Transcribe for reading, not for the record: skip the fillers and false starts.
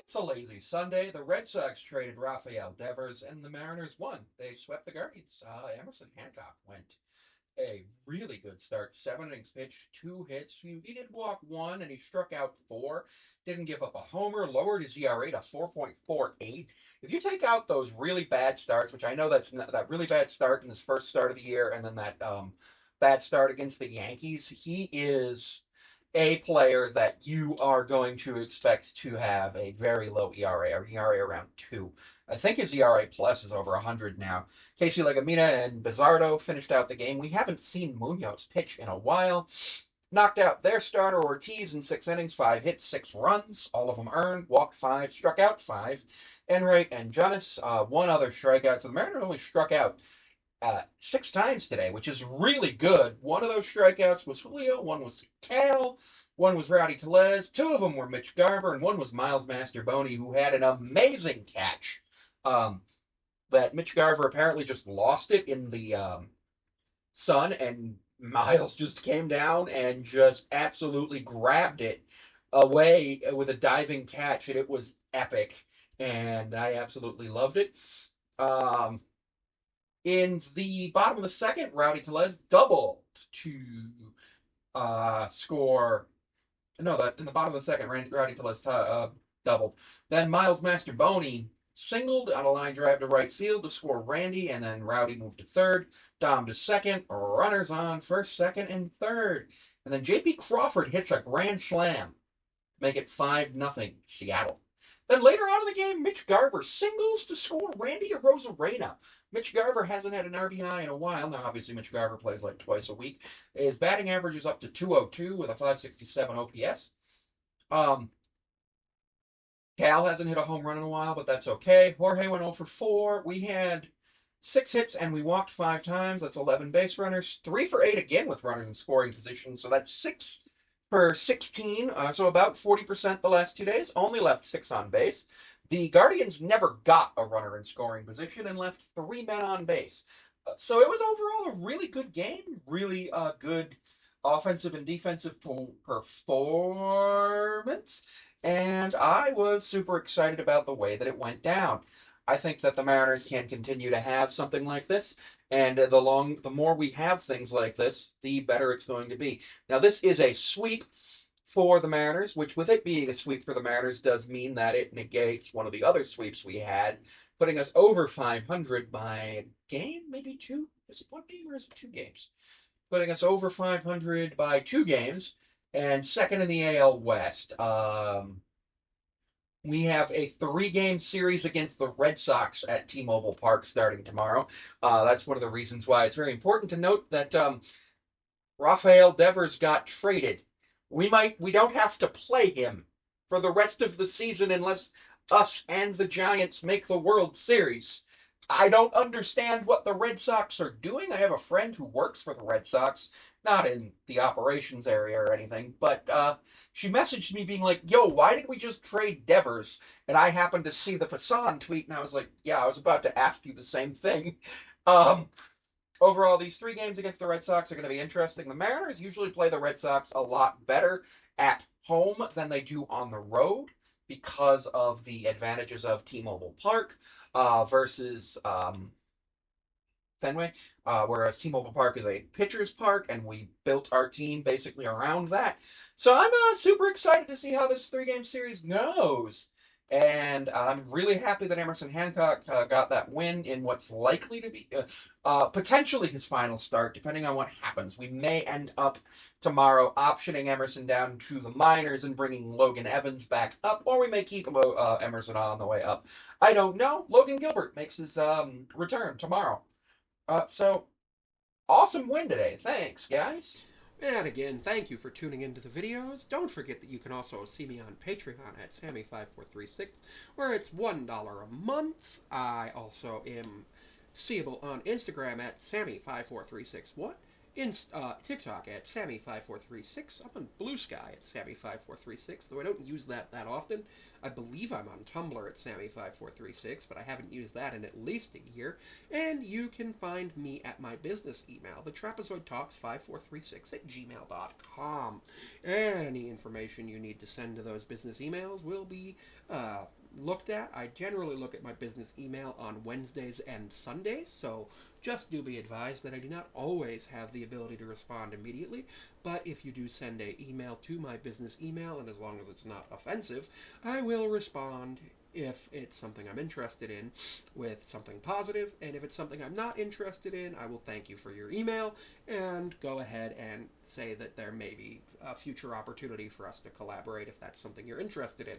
It's a lazy Sunday. The Red Sox traded Rafael Devers, and the Mariners won. They swept the Guardians. Emerson Hancock went a really good start. 7 innings pitched, 2 hits. He did walk one, and he struck out four. Didn't give up a homer. Lowered his ERA to 4.48. If you take out those really bad starts, which I know that's not, that really bad start in his first start of the year, and then that bad start against the Yankees, he is a player that you are going to expect to have a very low ERA, or ERA around 2. I think his ERA plus is over 100 now. Casey Legumina and Bizardo finished out the game. We haven't seen Munoz pitch in a while. Knocked out their starter Ortiz in 6 innings, 5 hits, 6 runs, all of them earned, walked 5, struck out 5. Enright and Jonas, one other strikeout. So the Mariners only struck out 6 times today, which is really good. One of those strikeouts was Julio, one was Cal, one was Rowdy Tellez, 2 of them were Mitch Garver, and one was Miles Masterboni, who had an amazing catch. That Mitch Garver apparently just lost it in the sun, and Miles just came down and just absolutely grabbed it away with a diving catch, and it was epic, and I absolutely loved it. Um, in the bottom of the second, Rowdy Tellez doubled to score. No, that in the bottom of the second, Rowdy Tellez doubled. Then Miles Masterboni singled on a line drive to right field to score Randy, and then Rowdy moved to third. Dom to second. Runners on first, second, and third. And then J.P. Crawford hits a grand slam to make it 5-0 Seattle. Then later on in the game, Mitch Garver singles to score Randy Arozarena. Mitch Garver hasn't had an RBI in a while. Now, obviously, Mitch Garver plays like twice a week. His batting average is up to 202 with a 567 OPS. Cal hasn't hit a home run in a while, but that's okay. Jorge went 0 for 4. We had 6 hits and we walked 5 times. That's 11 base runners. 3 for 8 again with runners in scoring position. So that's 6 for 16. So about 40% the last 2 days. Only left 6 on base. The Guardians never got a runner in scoring position and left 3 men on base. So it was overall a really good game. Really good offensive and defensive performance. And I was super excited about the way that it went down. I think that the Mariners can continue to have something like this, and the more we have things like this, the better it's going to be. Now, this is a sweep for the Mariners, which with it being a sweep for the Mariners does mean that it negates one of the other sweeps we had, putting us over 500 by a game, maybe 2. Is it 1 game or is it 2 games? Putting us over 500 by 2 games, and second in the AL West. We have a 3-game series against the Red Sox at T-Mobile Park starting tomorrow. That's one of the reasons why it's very important to note that Rafael Devers got traded. We don't have to play him for the rest of the season unless us and the Giants make the World Series. I don't understand what the Red Sox are doing. I have a friend who works for the Red Sox, not in the operations area or anything, but she messaged me being like, yo, why did we just trade Devers? And I happened to see the Passan tweet, and I was like, yeah, I was about to ask you the same thing. Um, Overall, these 3 games against the Red Sox are going to be interesting. The Mariners usually play the Red Sox a lot better at home than they do on the road because of the advantages of T-Mobile Park versus Fenway, whereas T-Mobile Park is a pitcher's park, and we built our team basically around that. So I'm super excited to see how this 3-game series goes. And I'm really happy that Emerson Hancock got that win in what's likely to be potentially his final start, depending on what happens. We may end up tomorrow optioning Emerson down to the minors and bringing Logan Evans back up, or we may keep Emerson on the way up. I don't know. Logan Gilbert makes his return tomorrow. So, awesome win today. Thanks, guys. And again, thank you for tuning into the videos. Don't forget that you can also see me on Patreon at Sammy5436, where it's $1 a month. I also am seeable on Instagram at Sammy5436. What? TikTok at Sammy5436. I'm on Blue Sky at Sammy5436, though I don't use that often. I believe I'm on Tumblr at Sammy5436, but I haven't used that in at least a year. And you can find me at my business email, the trapezoidtalks5436 at gmail.com. Any information you need to send to those business emails will be looked at. I generally look at my business email on Wednesdays and Sundays, so just do be advised that I do not always have the ability to respond immediately, but if you do send an email to my business email, and as long as it's not offensive, I will respond if it's something I'm interested in with something positive, and if it's something I'm not interested in, I will thank you for your email and go ahead and say that there may be a future opportunity for us to collaborate if that's something you're interested in.